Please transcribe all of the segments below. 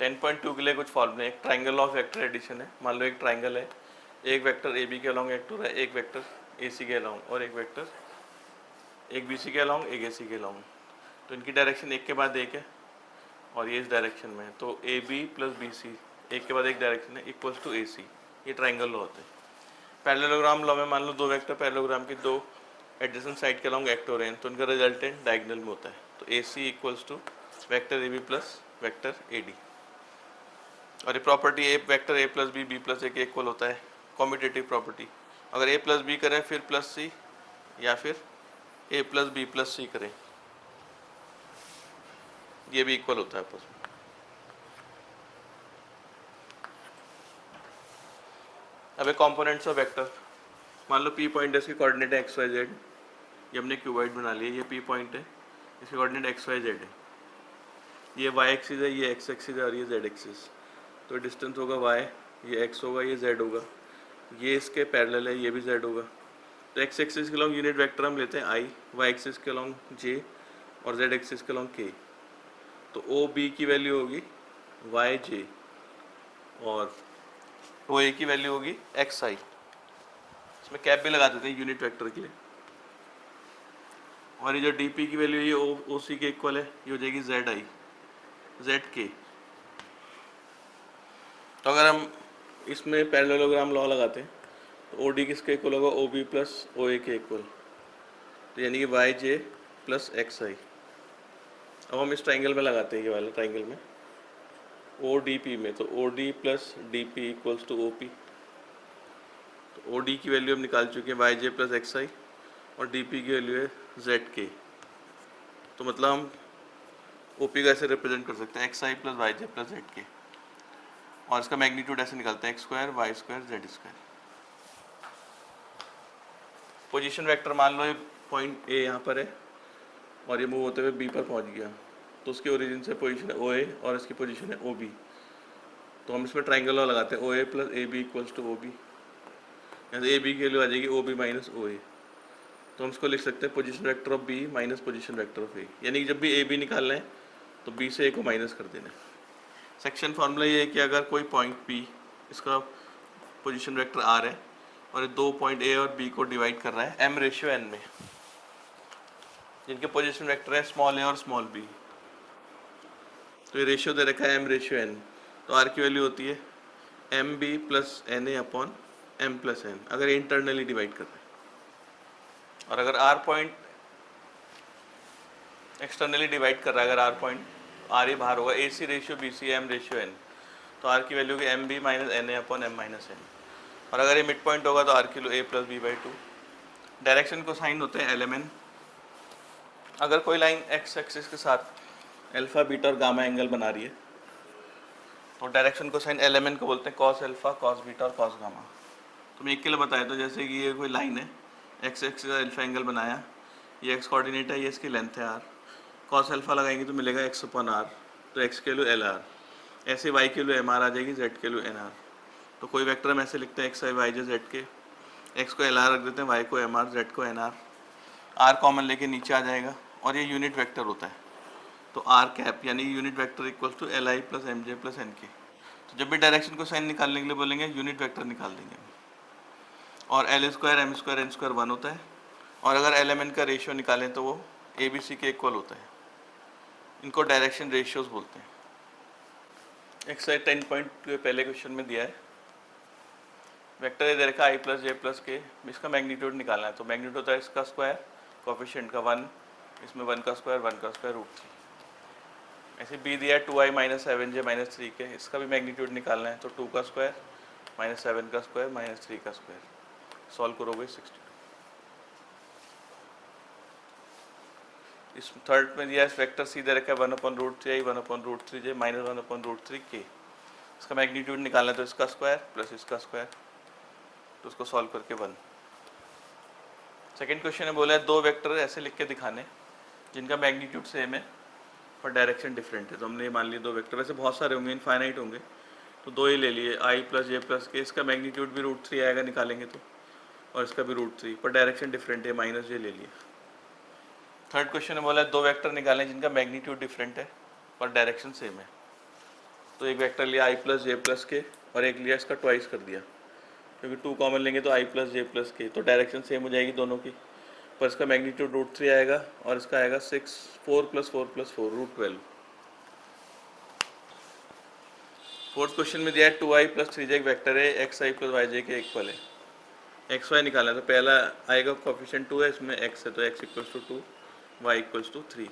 10.2 के लिए कुछ फॉर्मूले, एक ट्राइंगल ऑफ वेक्टर एडिशन है। मान लो एक ट्राइंगल है, एक वेक्टर ए बी के अलॉन्ग एक्ट हो रहा है, एक वेक्टर ए सी के अलॉन्ग और एक वेक्टर एक बी सी के अलॉन्ग एक ए सी के अलॉन्ग। तो इनकी डायरेक्शन एक के बाद एक है और ये इस डायरेक्शन में है, तो A B plus B C एक के बाद एक डायरेक्शन है इक्वल्स टू ए सी। ये ट्राइंगल लॉ होते हैं। पैरेललोग्राम लॉ में मान लो दो वेक्टर पैरेललोग्राम की दो एडजेसेंट साइड के अलॉन्ग एक्ट हो रहे हैं, तो इनका रिजल्टेंट डायगोनल में होता है। तो A C equals to vector A B plus vector A D. और ये property A vector A plus B plus A के इक्वल होता है, कॉम्यूटेटिव प्रॉपर्टी। अगर ए प्लस बी करें फिर प्लस सी, या फिर ए प्लस बी प्लस सी करें, ये भी इक्वल होता है आपस में। अब एक कॉम्पोनेंट्स ऑफ वेक्टर, मान लो पी पॉइंट है, इसके कोऑर्डिनेट है एक्स वाई जेड। ये हमने क्यूबॉइड बना लिया, ये पी पॉइंट है, इसके कोऑर्डिनेट एक्स वाई जेड है। ये वाई एक्सिस है, ये एक्स एक्सिस है और ये जेड एक्सिस। तो डिस्टेंस होगा वाई, ये एक्स होगा, ये जेड होगा, ये इसके पैरेलल है, ये भी जेड होगा। तो एक्स एक्सिस के लॉन्ग यूनिट वेक्टर हम लेते हैं आई, वाई एक्सिस के लॉन्ग जे और जेड एक्सिस के लॉन्ग के। तो ओ बी की वैल्यू होगी वाई जे और ओ ए की वैल्यू होगी एक्स आई। इसमें कैप भी लगा देते हैं यूनिट वेक्टर के लिए। और ये जो डी पी की वैल्यू है, ये ओ सी के इक्वल है, ये हो जाएगी जेड आई जेड के। तो अगर हम इसमें पैरेललोग्राम लॉ लगाते हैं तो ओ डी किसके इक्वल होगा, ओ बी प्लस ओ ए के इक्वल। तो यानी कि वाई जे प्लस एक्स आई। अब हम इस ट्राइंगल में लगाते हैं, ये वाला ट्राइंगल में ओ डी पी में, तो O D plus D P equals to O P. तो ओ डी की वैल्यू हम निकाल चुके हैं Y J plus X I और डी पी की वैल्यू है जेड के। तो मतलब हम ओ पी को ऐसे रिप्रेजेंट कर सकते हैं X I plus Y J plus Z K, और इसका मैग्नीट्यूड ऐसे निकालते हैं X square Y square Z square. Position vector मान लो ये पॉइंट ए यहाँ पर है और ये मूव होते हुए बी पर पहुँच गया, तो उसकी ओरिजिन से पोजीशन है ओ ए और इसकी पोजीशन है ओ बी। तो हम इसमें ट्राइंगल लॉ लगाते हैं O A plus A B equals to O B. यहाँ ए बी की वैल्यू आ जाएगी ओ बी माइनस ओ ए। तो हम इसको लिख सकते हैं position vector of B minus position vector of A, यानी कि जब भी ए बी निकालना है तो बी से ए को माइनस कर देना है। सेक्शन फार्मूला ये है कि अगर कोई पॉइंट पी, इसका पोजीशन वेक्टर आर है और ये दो पॉइंट ए और बी को डिवाइड कर रहा है एम रेशियो एन में, जिनके पोजीशन वेक्टर है स्मॉल ए और स्मॉल बी। तो ये रेशियो दे रखा है एम रेशियो एन। तो आर की वैल्यू होती है M B plus N A upon M plus N, अगर ये इंटरनली डिवाइड कर रहे हैं। और अगर आर पॉइंट एक्सटर्नली डिवाइड कर रहा है, अगर आर पॉइंट आर ही बाहर होगा, A C ratio B C M ratio N, तो आर की वैल्यू होगी M B minus N A upon M minus N. और अगर ये मिड पॉइंट होगा तो आर की value A plus B by two. Direction को साइन होते हैं एल एम एन। अगर कोई लाइन एक्स एक्सिस के साथ अल्फा बीटा और गामा एंगल बना रही है तो डायरेक्शन को साइन एल एम एन को बोलते हैं कॉस अल्फा कॉस बीटा और कॉस गामा। तो मैं एक के लिए बताया, तो जैसे कि ये कोई लाइन है, एक्स एक्सिस का अल्फा एंगल बनाया, ये एक्स कोऑर्डिनेट है, ये इसकी लेंथ है आर, कॉस अल्फा लगाएंगे तो मिलेगा एक्स अपॉन आर, तो एक्स के वैल्यू एल आर। ऐसे वाई के वैल्यू एम आर आ जाएगी, जेड के वैल्यू एन आर। तो कोई वेक्टर हम ऐसे लिखते हैं एक्स आई वाई जे जेड के, एक्स को एल आर रख देते हैं, वाई को एम आर, जेड को एन आर कॉमन लेके नीचे आ जाएगा और ये यूनिट वेक्टर होता है। तो आर कैप यानी unit vector equals to L I plus M J plus N K. तो जब भी डायरेक्शन को साइन निकालने के लिए बोलेंगे यूनिट वेक्टर निकाल देंगे। और L square M square N square 1 होता है, और अगर एल एम एन का रेशियो निकालें तो वो ए बी सी के इक्वल होता है। इनको डायरेक्शन रेशियोज बोलते हैं। एक्सरसाइज 10.2 के पहले क्वेश्चन में दिया है, वेक्टर ए दे रखा आई प्लस जे प्लस के, इसका मैग्नीट्यूड निकालना है। तो मैग्नीट्यूड होता है इसका स्क्वायर, कोफिशिएंट का 1, इसमें 1 का स्क्वायर √3। ऐसे बी दिया है 2i माइनस 7j माइनस 3 के, इसका भी मैग्नीट्यूड निकालना है। तो 2 का स्क्वायर माइनस 7 का स्क्वायर माइनस 3 का स्क्वायर, सॉल्व करोगे 62। इस थर्ड में दिया है वेक्टर सी दे रखा है 1/√3i 1/√3j माइनस 1/√3k, इसका मैग्नीट्यूड निकालना है। तो इसका स्क्वायर प्लस इसका स्क्वायर, तो उसको सॉल्व करके 1। सेकेंड क्वेश्चन में बोला है दो वेक्टर ऐसे लिख के दिखाने जिनका मैग्नीट्यूड सेम है पर डायरेक्शन डिफरेंट है। तो हमने मान लिए दो वेक्टर, वैसे बहुत सारे होंगे, इनफाइनाइट होंगे, तो दो ही ले लिए, आई प्लस जे प्लस के, इसका मैग्नीट्यूड भी √3 आएगा निकालेंगे तो, और इसका भी √3, पर डायरेक्शन डिफरेंट है, माइनस जे ले लिया। थर्ड क्वेश्चन में बोला है दो वेक्टर निकालें जिनका मैग्नीट्यूड डिफरेंट है पर डायरेक्शन सेम है। तो एक वेक्टर लिया आई प्लस जे प्लस के और एक लिया इसका ट्वाइस कर दिया, क्योंकि 2 कॉमन लेंगे तो आई प्लस जे प्लस के, तो डायरेक्शन सेम हो जाएगी दोनों की, पर इसका मैग्नीट्यूड √3 आएगा और इसका आएगा 4 + 4 + 4 √12। फोर्थ क्वेश्चन में दिया है 2i + 3j एक वेक्टर है xi + yj के इक्वल है, एक्स वाई निकालना है। तो पहला आएगा कोफिशिएंट 2 है, इसमें x है तो x = 2, y = 3।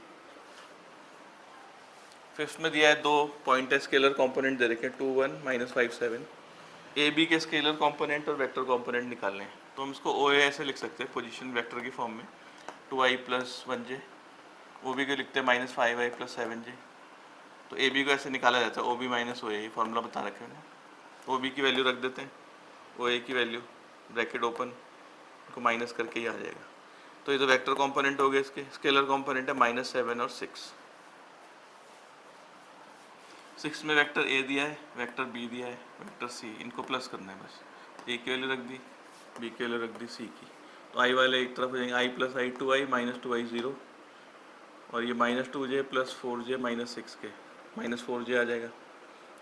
फिफ्थ में दिया है 2 पॉइंट है, स्केलर कंपोनेंट दे रखे हैं 2 1 -5 7, ए बी के स्केलर कंपोनेंट और वेक्टर कंपोनेंट निकालने हैं। तो हम इसको ओ ए ऐसे लिख सकते हैं पोजीशन वेक्टर की फॉर्म में, 2i + 1j, ओ बी को लिखते हैं -5i + 7j। तो ए बी को ऐसे निकाला जाता है ओ बी - ओ ए, फॉर्मूला बता रखे हैं। ओ बी की वैल्यू रख देते हैं, ओ ए की वैल्यू ब्रैकेट ओपन को माइनस करके ही आ जाएगा। तो ये तो वेक्टर कंपोनेंट हो गए, इसके स्केलर कंपोनेंट है -7 और 6। 6 में वेक्टर ए दिया है, वेक्टर बी दिया है, वेक्टर सी, इनको प्लस करना है बस। ए की वैल्यू रख दी, बी की वैल्यू रख दी, सी की। तो आई वाले एक तरफ हो जाएंगे, i + i 2i -2i 0, और ये -2j + 4j -6k, -4j आ जाएगा,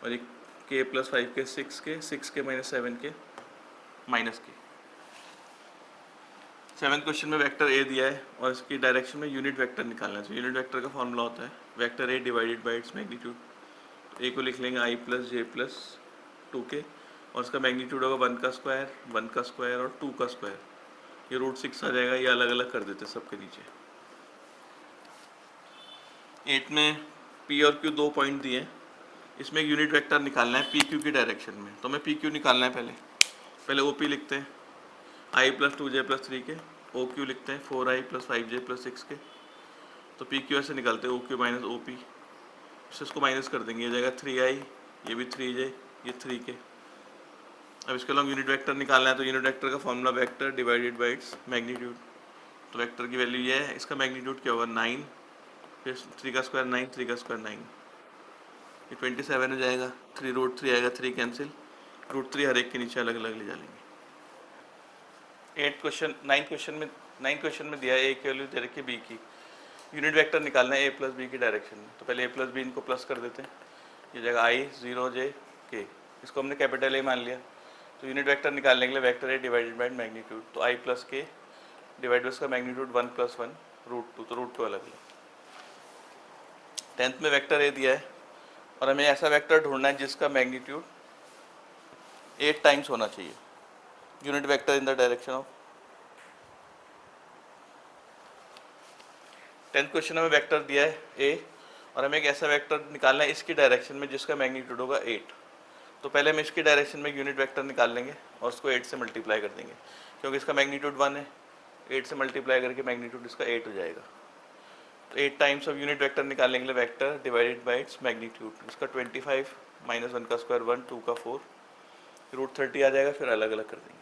और एक k + 5k 6k, 6k -7k -k। 7th question में वेक्टर ए दिया है और इसकी डायरेक्शन में यूनिट वेक्टर निकालना है। तो यूनिट वेक्टर का फॉर्मूला होता है vector A divided by its magnitude. तो ए को लिख लेंगे i + j + 2k, और इसका मैग्नीट्यूड होगा 1 का स्क्वायर, 1 का स्क्वायर और 2 का स्क्वायर। ये √6 आ जाएगा, ये अलग अलग कर देते हैं सबके नीचे। 8 में p और q 2 पॉइंट दिए हैं, इसमें एक यूनिट वेक्टर निकालना है पी क्यू की डायरेक्शन में। तो हमें पी क्यू निकालना है, पहले ओ पी लिखते हैं i + 2j + 3k, O Q लिखते हैं 4i + 5j + 6k। तो पी क्यू ऐसे निकालते हैं ओ क्यू - ओ पी, इसको माइनस कर देंगे, ये जाएगा 3i, ये भी 3j, ये 3k। अब इसके लिए यूनिट वेक्टर निकालना है। तो यूनिट वेक्टर का formula vector divided by its magnitude. तो वेक्टर की वैल्यू ये है, इसका मैग्नीट्यूड क्या होगा 9, फिर 3 का स्क्वायर 9, 3 का स्क्वायर 9, ये 27 हो जाएगा, 3 √3 आएगा, 3 कैंसिल, √3 हर एक के नीचे अलग अलग ले जा लेंगे। 9th क्वेश्चन में दिया है ए की वैल्यू दे रखी है बी की, यूनिट वेक्टर निकालना है ए + बी की डायरेक्शन में। तो पहले ए + बी इनको प्लस कर देते हैं, ये जगह i 0j k, इसको हमने कैपिटल ए मान लिया। तो यूनिट वेक्टर निकालने के लिए vector A divided by magnitude, तो i + k डिवाइड बाई इसका मैग्नीट्यूड 1 + 1 √2, तो √2 अलग अलग। 10th में वेक्टर ए दिया है और हमें ऐसा वेक्टर ढूंढना है जिसका मैग्नीट्यूड 8 टाइम्स होना चाहिए, unit vector in the direction of. 10th question में वेक्टर दिया है ए और हमें एक ऐसा वेक्टर निकालना है इसकी डायरेक्शन में जिसका मैग्नीट्यूड होगा 8। तो पहले हम इसकी डायरेक्शन में यूनिट वेक्टर निकाल लेंगे और उसको 8 से मल्टीप्लाई कर देंगे, क्योंकि इसका मैग्नीट्यूड 1 है, 8 से मल्टीप्लाई करके मैग्नीट्यूड इसका 8 हो जाएगा। तो 8 टाइम्स ऑफ यूनिट वेक्टर निकालने के लिए vector divided by its magnitude, इसका 25 -1 का स्क्वायर 1, 2 का 4, √30 आ जाएगा, फिर अलग अलग कर देंगे।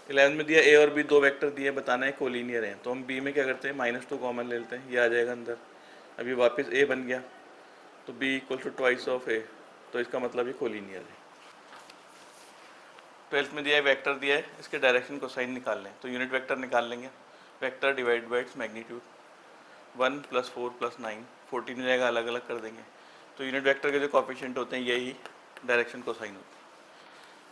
11 में दिया ए और बी 2 वेक्टर दिए, बताना है कोलिनियर हैं। तो हम बी में क्या करते हैं -2 कॉमन ले लेते हैं, ये आ जाएगा अंदर। अभी वापस ए बन गया, तो बी = ट्वाइस ऑफ ए, तो इसका मतलब ये कोलिनियर है। 12th में दिया है वेक्टर दिया है, इसके डायरेक्शन को साइन निकालना है। तो यूनिट वेक्टर निकाल लेंगे, vector divide by its magnitude, 1 + 4 + 9, 14 हो जाएगा, अलग अलग कर देंगे। तो यूनिट वेक्टर के जो कोफिशिएंट होते हैं यही डायरेक्शन को साइन होते हैं।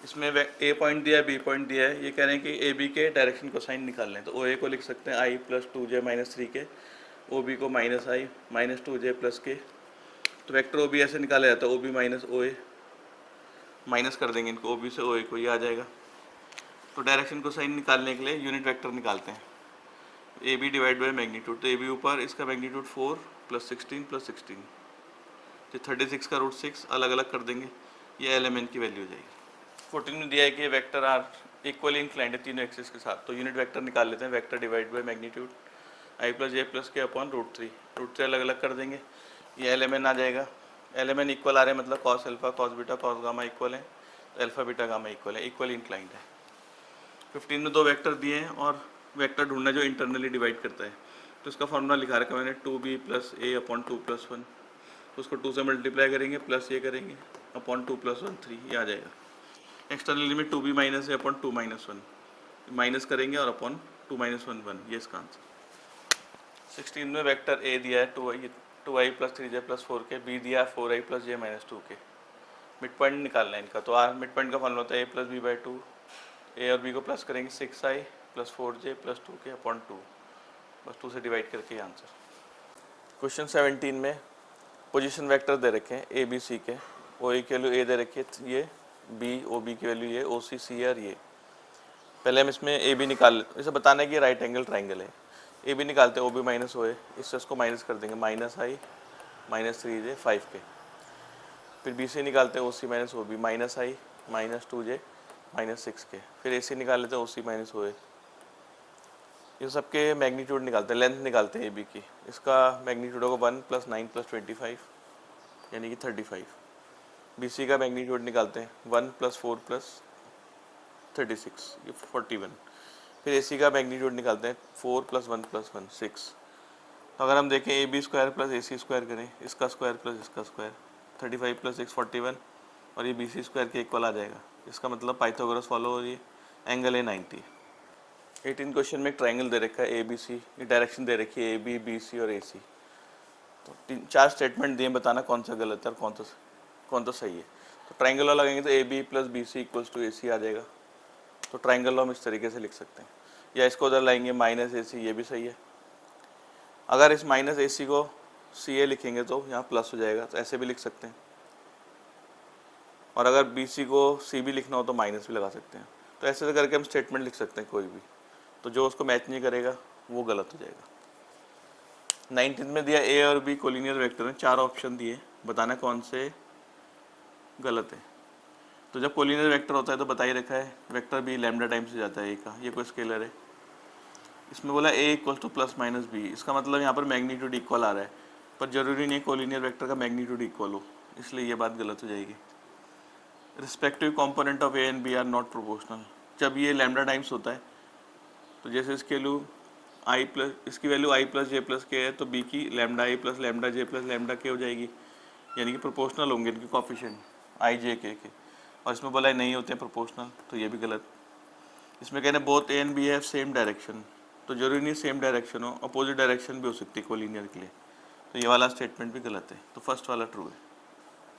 इसमें ए पॉइंट दिया है, बी पॉइंट दिया है, ये कह रहे हैं कि ए बी के डायरेक्शन को साइन निकालना है। तो ओ ए को लिख सकते हैं i + 2j - 3k, O B को -i -2j + k। तो वेक्टर ओ बी ऐसे निकाला जाता है, ओ बी - ओ ए, माइनस कर देंगे इनको, ओ बी से ओ ए को, ये आ जाएगा। तो डायरेक्शन को साइन निकालने के लिए यूनिट वेक्टर निकालते हैं, A B divide by magnitude. तो ए बी ऊपर, इसका मैग्नीट्यूड 4 + 16 + 16, तो 36 का √6 अलग अलग कर देंगे, ये एलिमेंट की वैल्यू हो जाएगी। 14 में दिया है कि वेक्टर आर इक्वली इंक्लाइंड है तीनों एक्सिस के साथ। तो यूनिट वेक्टर निकाल लेते हैं, vector divide by magnitude i + j + k upon √3 अलग अलग कर देंगे, ये एलिमेंट आ जाएगा। एलिमेंट इक्वल आ रहे हैं, मतलब cos alpha cos beta cos gamma equal है, तो अल्फा बीटा गामा इक्वल है, इक्वली इंक्लाइंड है। 15 में 2 वेक्टर दिए हैं और वेक्टर ढूंढना जो इंटरनली डिवाइड करता है। तो इसका फॉर्मूला लिखा रखा है मैंने, 2b + a अपॉन 2 + 1। तो उसको 2 से मल्टीप्लाई करेंगे, प्लस ये करेंगे अपॉन 2 + 1 3, ये आ जाएगा। External limit 2b - a upon 2 - 1, minus करेंगे और अपॉन 2 - 1 1, ये इसका आंसर। 16 में वेक्टर ए दिया है 2i, 2i plus 3j plus 4k, B दिया 4i plus j minus 2k। Mid point निकालना है इनका, तो आर मिड पॉइंट का फॉर्मूला होता है ए प्लस बी बाई टू। ए और बी को प्लस करेंगे 6i plus 4j plus 2k upon 2, बस 2 से डिवाइड करके आंसर। क्वेश्चन 17 में पोजीशन वेक्टर दे रखे हैं ए बी सी के, ओ ए की वैल्यू ए दे रखी है ये, बी ओ बी की वैल्यू ये, ओ सी सी और ये। पहले हम इसमें ए बी निकाल, इसे बताना है कि राइट एंगल ट्राइंगल है। ए बी निकालते हैं, ओ बी माइनस ओ ए, इससे उसको माइनस कर देंगे, माइनस आई माइनस 3j 5k। फिर बी सी निकालते हैं, ओ सी माइनस ओ बी, माइनस आई माइनस 2j माइनस 6k। फिर ए सी निकाल लेते हैं, ओ सी माइनस ओ ए। ये सबके मैग्नीट्यूड निकालते हैं, लेंथ निकालते हैं ए बी की। इसका मैग्नीट्यूड होगा 1 प्लस 9 प्लस 25 यानी कि 35। बी सी का मैग्नीट्यूड निकालते हैं 1 प्लस 4 प्लस 36 ये 41। फिर ए सी का मैग्नीट्यूड निकालते हैं 4 प्लस 1 प्लस 1 6। तो अगर हम देखें A B square plus A C square करें, इसका स्क्वायर प्लस इसका स्क्वायर, 35 प्लस 6 41, और ये बी सी स्क्वायर के इक्वल आ जाएगा। इसका मतलब पाइथागोरस फॉलो हो रही है, एंगल है 90। 18 क्वेश्चन में एक ट्राइंगल दे रखा है ए बी सी, ये डायरेक्शन दे रखी है ए बी बी सी और ए सी। तो 4 स्टेटमेंट दिए, बताना कौन सा गलत है और कौन सा सही है। तो ट्राइंगल लॉ लगेंगे तो A B plus B C equals to A C आ जाएगा। तो ट्राइंगल लॉ हम इस तरीके से लिख सकते हैं, या इसको उधर लाएंगे माइनस ए सी, ये भी सही है। अगर इस माइनस ए सी को सी ए लिखेंगे तो यहाँ प्लस हो जाएगा, तो ऐसे भी लिख सकते हैं। और अगर बी सी को सी भी लिखना हो तो माइनस भी लगा सकते हैं। तो ऐसे करके हम स्टेटमेंट लिख सकते हैं कोई भी, तो जो उसको मैच नहीं करेगा वो गलत हो जाएगा। 19 में दिया ए और बी कोलिनियर वेक्टर हैं, 4 ऑप्शन दिए, बताना कौन से गलत है। तो जब कोलिनियर वेक्टर होता है तो बता ही रखा है वेक्टर बी लैम्डा टाइम से जाता है ए का, ये कोई स्केलर है। इसमें बोला A equal to plus minus B, इसका मतलब यहाँ पर मैग्नीट्यूड इक्वल आ रहा है, पर जरूरी नहीं कोलिनियर वेक्टर का मैग्नीट्यूड इक्वल हो, इसलिए ये बात गलत हो जाएगी। Respective component of A and B are not proportional, जब ये लैम्डा टाइम्स होता है तो जैसे इसके वैल्यू आई प्लस, इसकी वैल्यू I plus J plus K है, तो बी की lambda I plus lambda J plus lambda K हो जाएगी, यानी कि प्रोपोर्शनल होंगे इनके कोफिशिएंट आई जे के। और इसमें बोला है नहीं होते हैं प्रोपोर्शनल, तो ये भी गलत। इसमें कहने both A and B have same direction, तो जरूरी नहीं सेम डायरेक्शन हो, अपोजिट डायरेक्शन भी हो सकती है कोलिनियर के लिए, तो ये वाला स्टेटमेंट भी गलत है। तो फर्स्ट वाला ट्रू है।